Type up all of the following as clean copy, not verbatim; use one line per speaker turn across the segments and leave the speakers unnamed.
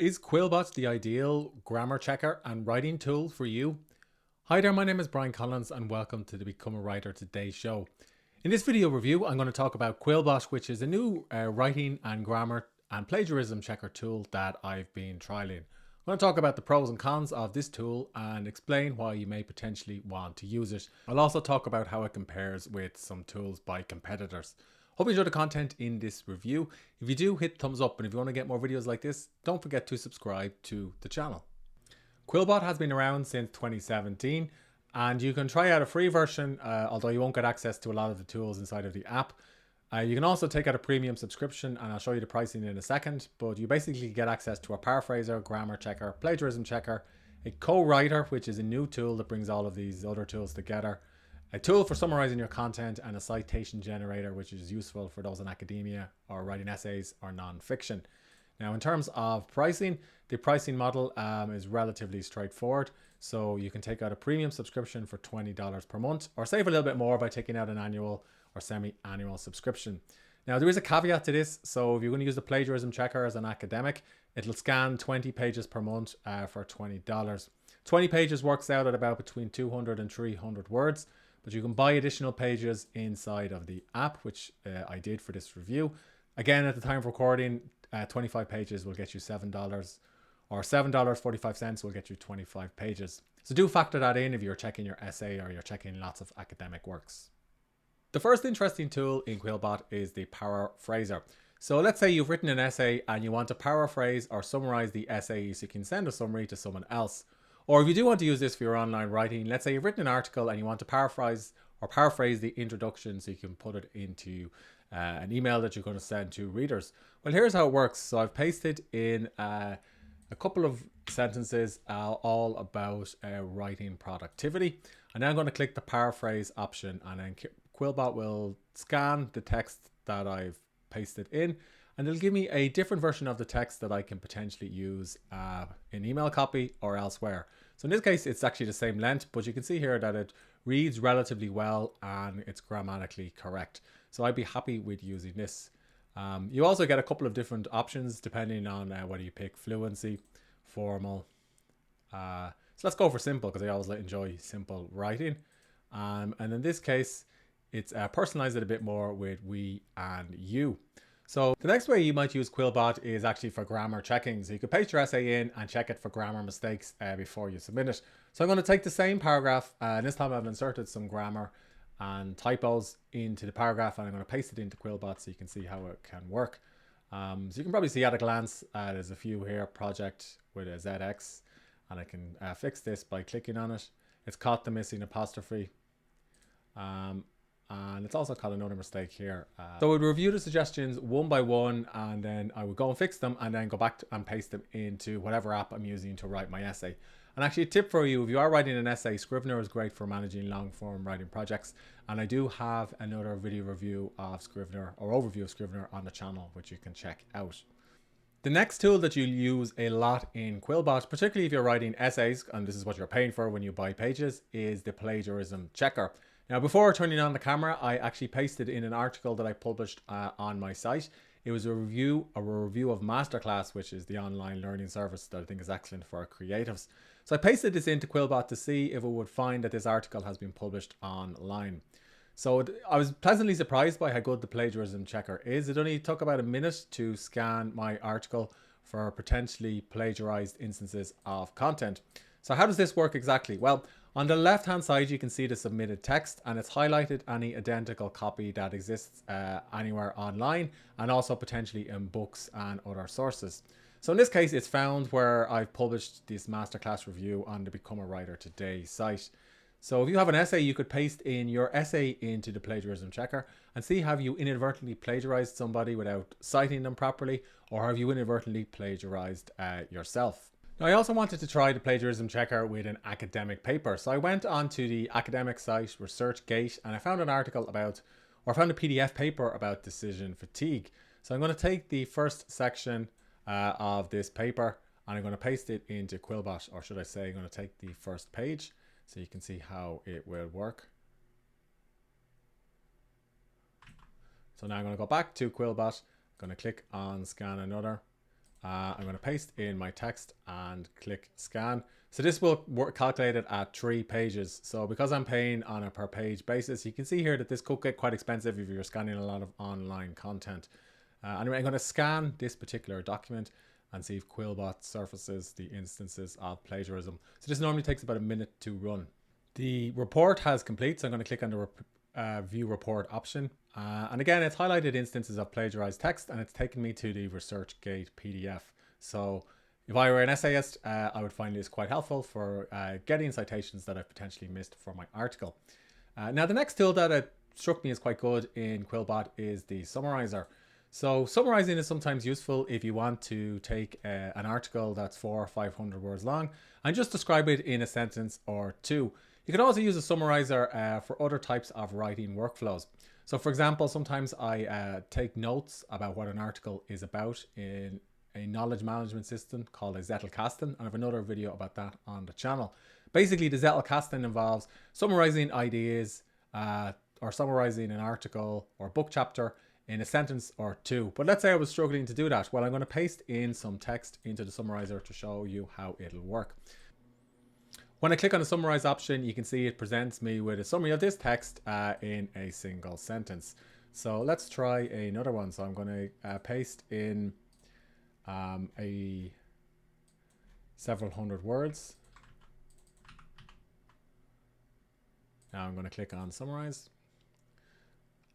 Is Quillbot the ideal grammar checker and writing tool for you? Hi there, my name is Brian Collins and welcome to the Become a Writer Today show. In this video review, I'm going to talk about Quillbot, which is a new writing and grammar and plagiarism checker tool that I've been trialing. I'm going to talk about the pros and cons of this tool and explain why you may potentially want to use it. I'll also talk about how it compares with some tools by competitors. Hope you enjoy the content in this review. If you do, hit thumbs up, and if you want to get more videos like this, don't forget to subscribe to the channel. Quillbot has been around since 2017, and you can try out a free version, although you won't get access to a lot of the tools inside of the app. You can also take out a premium subscription, and I'll show you the pricing in a second, but you basically get access to a paraphraser, grammar checker, plagiarism checker, a co-writer, which is a new tool that brings all of these other tools together, a tool for summarizing your content, and a citation generator, which is useful for those in academia or writing essays or non-fiction. Now, in terms of pricing, the pricing model is relatively straightforward. So you can take out a premium subscription for $20 per month, or save a little bit more by taking out an annual or semi-annual subscription. Now, there is a caveat to this. So if you're going to use the plagiarism checker as an academic, it'll scan 20 pages per month for $20. 20 pages works out at about between 200 and 300 words. But you can buy additional pages inside of the app, which I did for this review. Again, at the time of recording, 25 pages will get you $7, or $7.45 will get you 25 pages. So do factor that in if you're checking your essay or you're checking lots of academic works. The first interesting tool in Quillbot is the paraphraser. So let's say you've written an essay and you want to paraphrase or summarize the essay so you can send a summary to someone else. Or if you do want to use this for your online writing, let's say you've written an article and you want to paraphrase the introduction so you can put it into an email that you're going to send to readers. Well, here's how it works. So I've pasted in a couple of sentences all about writing productivity. And now I'm going to click the paraphrase option, and then Quillbot will scan the text that I've pasted in, and it'll give me a different version of the text that I can potentially use in email copy or elsewhere. So in this case, it's actually the same length, but you can see here that it reads relatively well and it's grammatically correct. So I'd be happy with using this. You also get a couple of different options depending on whether you pick fluency, formal. So let's go for simple, because I always enjoy simple writing. And in this case, it's personalized it a bit more with we and you. So the next way you might use Quillbot is actually for grammar checking. So you could paste your essay in and check it for grammar mistakes before you submit it. So I'm going to take the same paragraph, and this time I've inserted some grammar and typos into the paragraph, and I'm going to paste it into Quillbot so you can see how it can work. So you can probably see at a glance, there's a few here, project with a ZX, and I can fix this by clicking on it. It's caught the missing apostrophe. And it's also caught another mistake here. So I would review the suggestions one by one, and then I would go and fix them, and then go back and paste them into whatever app I'm using to write my essay. And actually, a tip for you, if you are writing an essay, Scrivener is great for managing long form writing projects. And I do have another video review of Scrivener, or overview of Scrivener, on the channel, which you can check out. The next tool that you'll use a lot in Quillbot, particularly if you're writing essays, and this is what you're paying for when you buy pages, is the plagiarism checker. Now, before turning on the camera, I actually pasted in an article that I published on my site. It was a review of Masterclass, which is the online learning service that I think is excellent for creatives. So I pasted this into Quillbot to see if it would find that this article has been published online. So I was pleasantly surprised by how good the plagiarism checker is. It only took about a minute to scan my article for potentially plagiarized instances of content. So how does this work exactly? Well, on the left hand side, you can see the submitted text, and it's highlighted any identical copy that exists anywhere online, and also potentially in books and other sources. So in this case, it's found where I've published this masterclass review on the Become a Writer Today site. So if you have an essay, you could paste in your essay into the plagiarism checker and see, have you inadvertently plagiarized somebody without citing them properly, or have you inadvertently plagiarized yourself? Now, I also wanted to try the plagiarism checker with an academic paper. So I went onto the academic site ResearchGate, and I found an article about, or I found a PDF paper about decision fatigue. So I'm going to take the first section of this paper, and I'm going to paste it into Quillbot, or should I say I'm going to take the first page so you can see how it will work. So now I'm going to go back to Quillbot, I'm going to click on scan another, I'm going to paste in my text and click scan. So this will calculate it at 3 pages. So because I'm paying on a per page basis, you can see here that this could get quite expensive if you're scanning a lot of online content. Anyway, I'm going to scan this particular document and see if Quillbot surfaces the instances of plagiarism. So this normally takes about a minute to run. The report has complete, so I'm going to click on the view report option. And again, it's highlighted instances of plagiarized text, and it's taken me to the ResearchGate PDF. So if I were an essayist, I would find this quite helpful for getting citations that I've potentially missed for my article. Now, the next tool that struck me as quite good in Quillbot is the summarizer. So summarizing is sometimes useful if you want to take an article that's 400 or 500 words long and just describe it in a sentence or two. You can also use a summarizer for other types of writing workflows. So for example, sometimes I take notes about what an article is about in a knowledge management system called a Zettelkasten, and I have another video about that on the channel. Basically, the Zettelkasten involves summarizing ideas or summarizing an article or book chapter in a sentence or two. But let's say I was struggling to do that. Well, I'm going to paste in some text into the summarizer to show you how it'll work. When I click on the summarize option, you can see it presents me with a summary of this text in a single sentence. So let's try another one. So I'm going to paste in several hundred words. Now I'm going to click on summarize.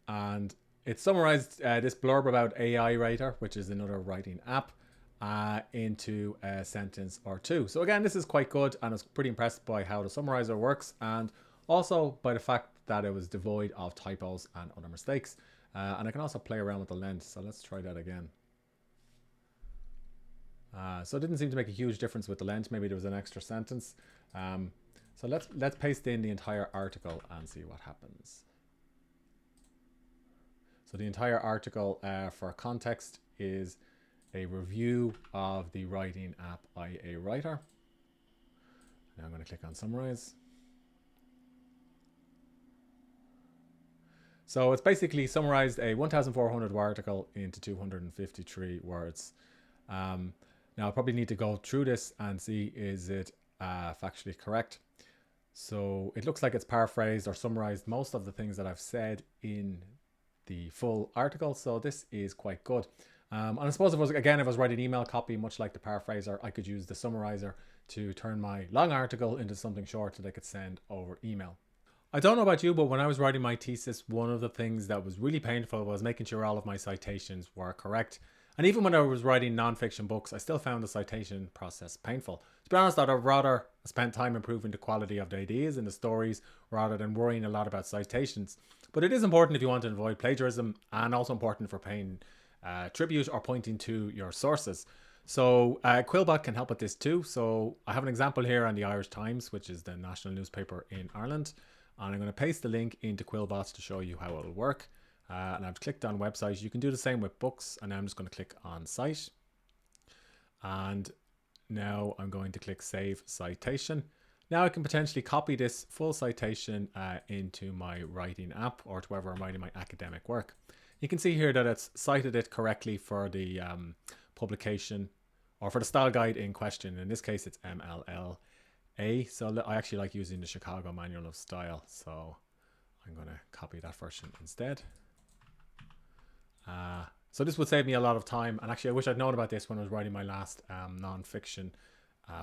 And it summarized this blurb about AI Writer, which is another writing app, into a sentence or two. So again, this is quite good, and I was pretty impressed by how the summarizer works, and also by the fact that it was devoid of typos and other mistakes. And I can also play around with the length. So let's try that again. So it didn't seem to make a huge difference with the length. Maybe there was an extra sentence. So let's paste in the entire article and see what happens. So the entire article for context is a review of the writing app IA Writer. Now I'm going to click on summarize. So it's basically summarized a 1,400 word article into 253 words. Now I probably need to go through this and see is it factually correct. So it looks like it's paraphrased or summarized most of the things that I've said in the full article. So this is quite good. And I suppose if I was writing email copy, much like the paraphraser, I could use the summarizer to turn my long article into something short that I could send over email. I don't know about you, but when I was writing my thesis, one of the things that was really painful was making sure all of my citations were correct. And even when I was writing non-fiction books, I still found the citation process painful. To be honest, I'd have rather spent time improving the quality of the ideas and the stories rather than worrying a lot about citations. But it is important if you want to avoid plagiarism, and also important for paying tribute or pointing to your sources. So Quillbot can help with this too. So I have an example here on the Irish Times, which is the national newspaper in Ireland. And I'm going to paste the link into Quillbot to show you how it will work. And I've clicked on website. You can do the same with books. And now I'm just going to click on site. And now I'm going to click save citation. Now I can potentially copy this full citation into my writing app or to wherever I'm writing my academic work. You can see here that it's cited it correctly for the publication or for the style guide in question. In this case, it's MLLA. So I actually like using the Chicago Manual of Style. So I'm going to copy that version instead. So this would save me a lot of time. And actually, I wish I'd known about this when I was writing my last non-fiction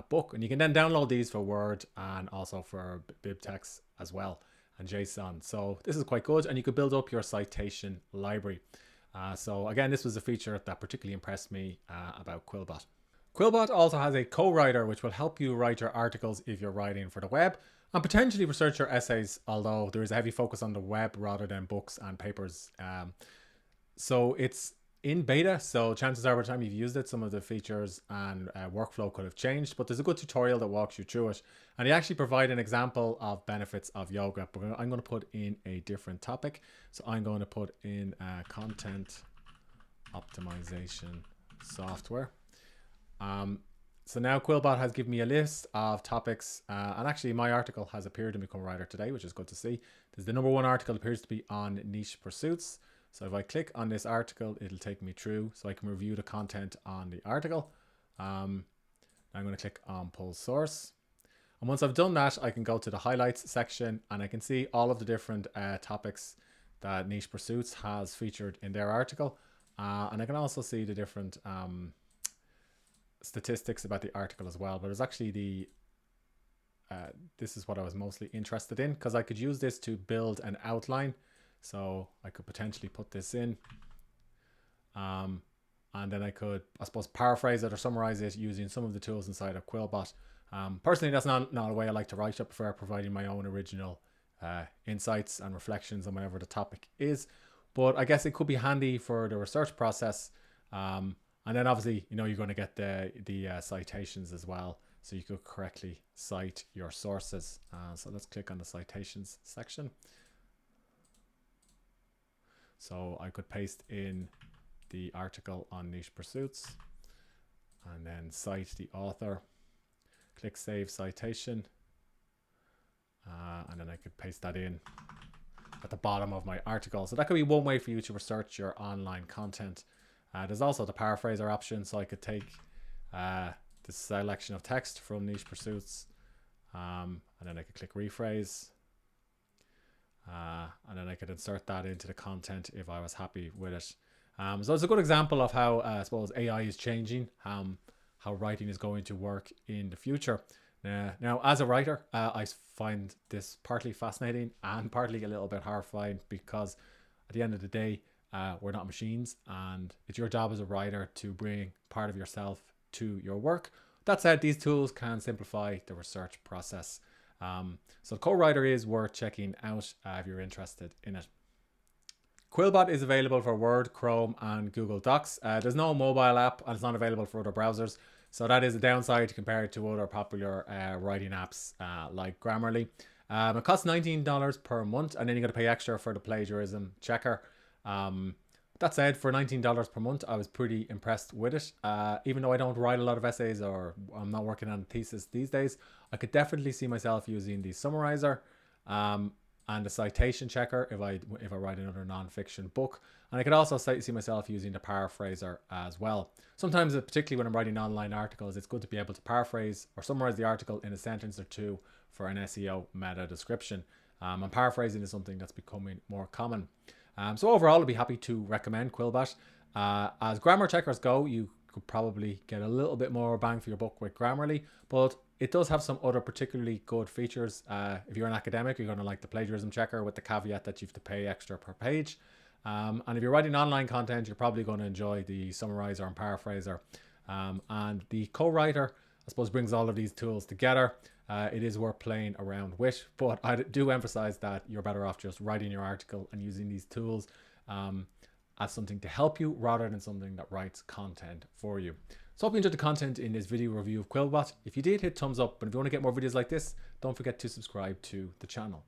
book. And you can then download these for Word and also for BibTeX as well, and JSON. So this is quite good, and you could build up your citation library. So again, this was a feature that particularly impressed me about Quillbot. Quillbot also has a co-writer which will help you write your articles if you're writing for the web, and potentially research your essays, although there is a heavy focus on the web rather than books and papers. So it's in beta, so chances are by the time you've used it, some of the features and workflow could have changed, but there's a good tutorial that walks you through it. And they actually provide an example of benefits of yoga, but I'm going to put in a different topic. So I'm going to put in content optimization software. So now Quillbot has given me a list of topics, and actually my article has appeared in Become a Writer today, which is good to see. There's the #1 article appears to be on niche pursuits. So if I click on this article, it'll take me through so I can review the content on the article. I'm going to click on pull source. And once I've done that, I can go to the highlights section and I can see all of the different topics that Niche Pursuits has featured in their article. And I can also see the different statistics about the article as well. But it's actually this is what I was mostly interested in, because I could use this to build an outline. So I could potentially put this in. And then I could, I suppose, paraphrase it or summarize it using some of the tools inside of Quillbot. Personally, that's not a way I like to write. I prefer providing my own original insights and reflections on whatever the topic is. But I guess it could be handy for the research process. And then obviously, you know, you're going to get the citations as well. So you could correctly cite your sources. So let's click on the citations section. So I could paste in the article on Niche Pursuits and then cite the author. Click Save Citation. And then I could paste that in at the bottom of my article. So that could be one way for you to research your online content. There's also the paraphraser option. So I could take this selection of text from Niche Pursuits. And then I could click rephrase. And then I could insert that into the content if I was happy with it. So it's a good example of how I suppose AI is changing, how writing is going to work in the future. Now, as a writer, I find this partly fascinating and partly a little bit horrifying, because at the end of the day, we're not machines, and it's your job as a writer to bring part of yourself to your work. That said, these tools can simplify the research process. So Co-Writer is worth checking out if you're interested in it. Quillbot is available for Word, Chrome, and Google Docs. There's no mobile app, and it's not available for other browsers. So that is a downside compared to other popular writing apps like Grammarly. It costs $19 per month, and then you got to pay extra for the plagiarism checker. That said, for $19 per month, I was pretty impressed with it. Even though I don't write a lot of essays, or I'm not working on a thesis these days, I could definitely see myself using the summarizer and the citation checker if I write another non-fiction book. And I could also see myself using the paraphraser as well. Sometimes, particularly when I'm writing online articles, it's good to be able to paraphrase or summarize the article in a sentence or two for an SEO meta description. And paraphrasing is something that's becoming more common. So overall, I'd be happy to recommend Quillbot. As grammar checkers go, you could probably get a little bit more bang for your buck with Grammarly, but it does have some other particularly good features. If you're an academic, you're going to like the plagiarism checker, with the caveat that you have to pay extra per page. And if you're writing online content, you're probably going to enjoy the summarizer and paraphraser. And the Co-Writer, I suppose, brings all of these tools together. It is worth playing around with, but I do emphasize that you're better off just writing your article and using these tools as something to help you rather than something that writes content for you. So hope you enjoyed the content in this video review of Quillbot. If you did, hit thumbs up, and if you want to get more videos like this, don't forget to subscribe to the channel.